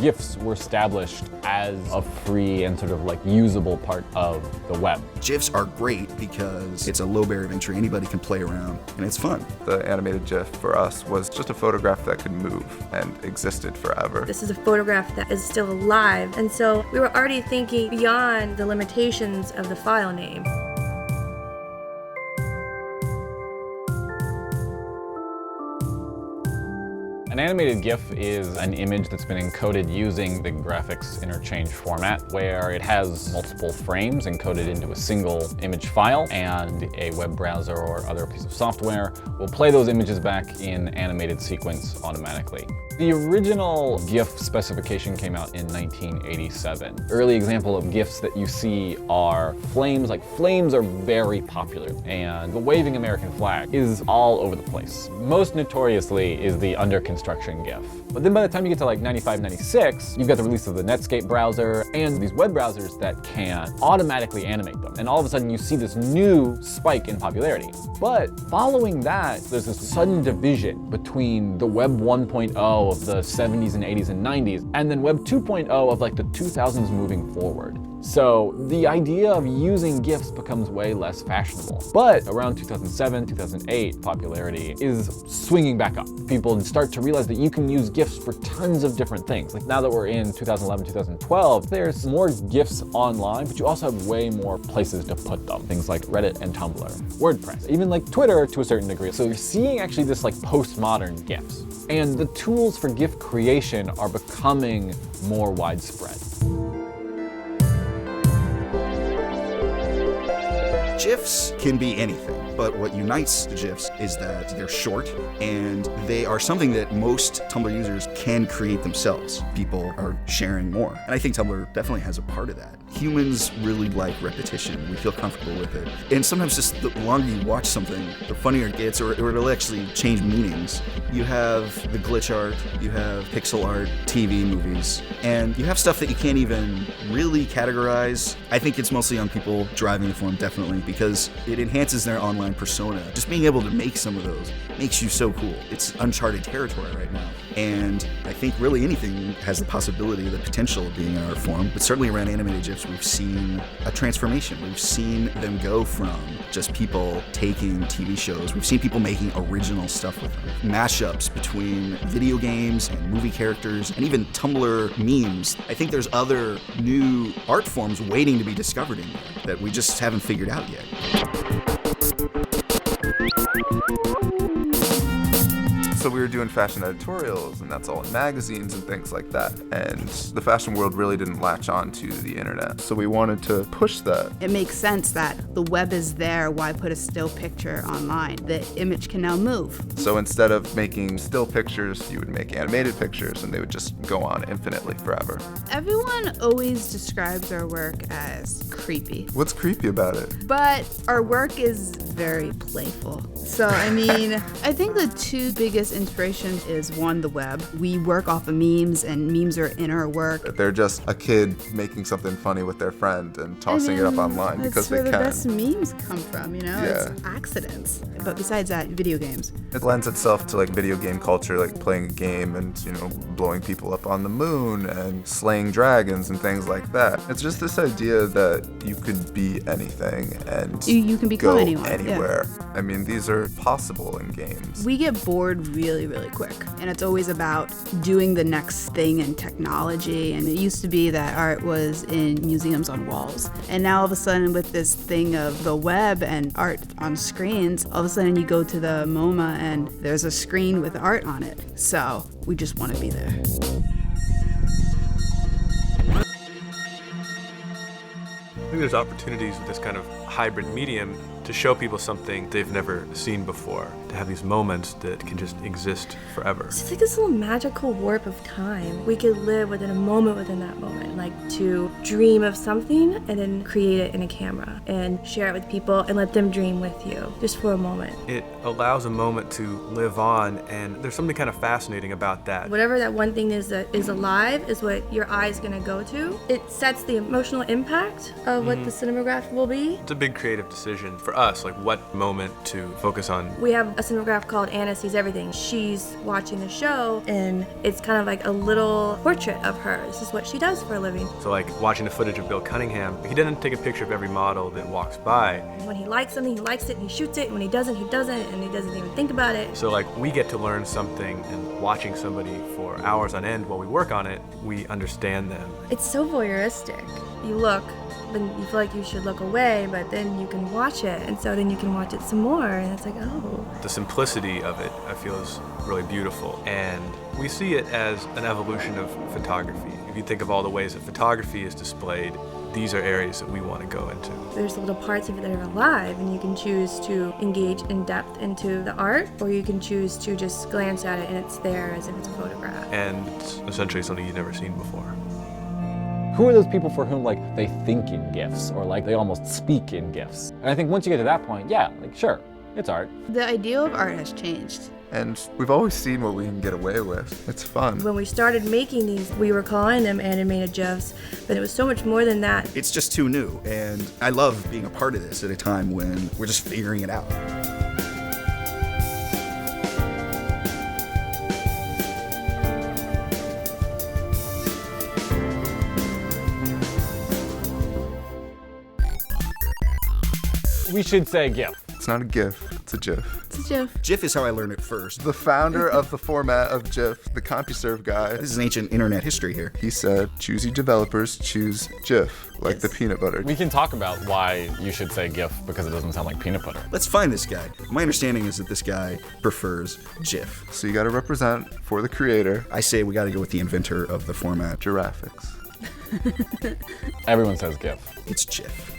GIFs were established as a free and sort of like usable part of the web. GIFs are great because it's a low barrier of entry. Anybody can play around, and it's fun. The animated GIF for us was just a photograph that could move and existed forever. This is a photograph that is still alive, and so we were already thinking beyond the limitations of the file name. An animated GIF is an image that's been encoded using the graphics interchange format, where it has multiple frames encoded into a single image file, and a web browser or other piece of software will play those images back in animated sequence automatically. The original GIF specification came out in 1987. Early example of GIFs that you see are flames. Like, flames are very popular, and the waving American flag is all over the place. Most notoriously is the under construction GIF. But then by the time you get to like 95, 96, you've got the release of the Netscape browser and these web browsers that can automatically animate them. And all of a sudden you see this new spike in popularity. But following that, there's this sudden division between the Web 1.0 of the 70s and 80s and 90s, and then Web 2.0 of like the 2000s moving forward. So the idea of using GIFs becomes way less fashionable. But around 2007, 2008, popularity is swinging back up. People start to realize that you can use GIFs for tons of different things. Like now that we're in 2011, 2012, there's more GIFs online, but you also have way more places to put them. Things like Reddit and Tumblr, WordPress, even like Twitter to a certain degree. So you're seeing actually this like postmodern GIFs. And the tools for GIF creation are becoming more widespread. GIFs can be anything, but what unites the GIFs is that they're short and they are something that most Tumblr users can create themselves. People are sharing more, and I think Tumblr definitely has a part of that. Humans really like repetition. We feel comfortable with it. And sometimes just the longer you watch something, the funnier it gets, or it'll actually change meanings. You have the glitch art, you have pixel art, TV, movies, and you have stuff that you can't even really categorize. I think it's mostly young people driving the form, definitely, because it enhances their online persona. Just being able to make some of those makes you so cool. It's uncharted territory right now. And I think really anything has the possibility, the potential of being an art form, but certainly around animated GIFs, we've seen a transformation. We've seen them go from just people taking TV shows. We've seen people making original stuff with them. Mashups between video games and movie characters, and even Tumblr memes. I think there's other new art forms waiting to be discovered in there that we just haven't figured out yet. So we were doing fashion editorials, and that's all in magazines and things like that. And the fashion world really didn't latch on to the internet. So we wanted to push that. It makes sense that the web is there. Why put a still picture online? The image can now move. So instead of making still pictures, you would make animated pictures, and they would just go on infinitely forever. Everyone always describes our work as creepy. What's creepy about it? But our work is very playful. So, I mean, I think the two biggest inspirations is one, the web. We work off of memes, and memes are in our work. They're just a kid making something funny with their friend and tossing it up online because they can. That's where the best memes come from, you know? Yeah. It's accidents. But besides that, video games. It lends itself to like video game culture, like playing a game and, you know, blowing people up on the moon and slaying dragons and things like that. It's just this idea that you could be anything and you can become go anyone. anywhere. Yeah. I mean, these are possible in games. We get bored really, really quick. And it's always about doing the next thing in technology. And it used to be that art was in museums on walls. And now all of a sudden with this thing of the web and art on screens, all of a sudden you go to the MoMA and there's a screen with art on it. So we just want to be there. I think there's opportunities with this kind of hybrid medium to show people something they've never seen before, to have these moments that can just exist forever. It's like this little magical warp of time. We could live within a moment within that moment, like to dream of something and then create it in a camera and share it with people and let them dream with you, just for a moment. It allows a moment to live on, and there's something kind of fascinating about that. Whatever that one thing is that is alive is what your eye's gonna go to. It sets the emotional impact of what the cinematograph will be. It's a a big creative decision for us, like what moment to focus on. We have a cinematograph called Anna Sees Everything. She's watching the show, and it's kind of like a little portrait of her. This is what she does for a living. So like watching the footage of Bill Cunningham, he didn't take a picture of every model that walks by. When he likes something, he likes it and he shoots it. And when he doesn't, and he doesn't even think about it. So like we get to learn something, and watching somebody for hours on end while we work on it, we understand them. It's so voyeuristic. You look, then you feel like you should look away, but then you can watch it, and so then you can watch it some more, and it's like, oh. The simplicity of it, I feel, is really beautiful, and we see it as an evolution of photography. If you think of all the ways that photography is displayed, these are areas that we want to go into. There's little parts of it that are alive, and you can choose to engage in depth into the art, or you can choose to just glance at it and it's there as if it's a photograph. And it's essentially something you've never seen before. Who are those people for whom like they think in GIFs or like they almost speak in GIFs? And I think once you get to that point, yeah, like sure, it's art. The ideal of art has changed. And we've always seen what we can get away with. It's fun. When we started making these, we were calling them animated GIFs, but it was so much more than that. It's just too new, and I love being a part of this at a time when we're just figuring it out. We should say GIF. It's not a GIF, it's a GIF. It's a GIF. GIF is how I learned it first. The founder of the format of GIF, the CompuServe guy, This is ancient internet history here. he said, choosy developers choose GIF, like the peanut butter. We can talk about why you should say GIF because it doesn't sound like peanut butter. Let's find this guy. My understanding is that this guy prefers GIF. So you gotta represent for the creator, I say we gotta go with the inventor of the format. Giraffics. Everyone says GIF. It's GIF.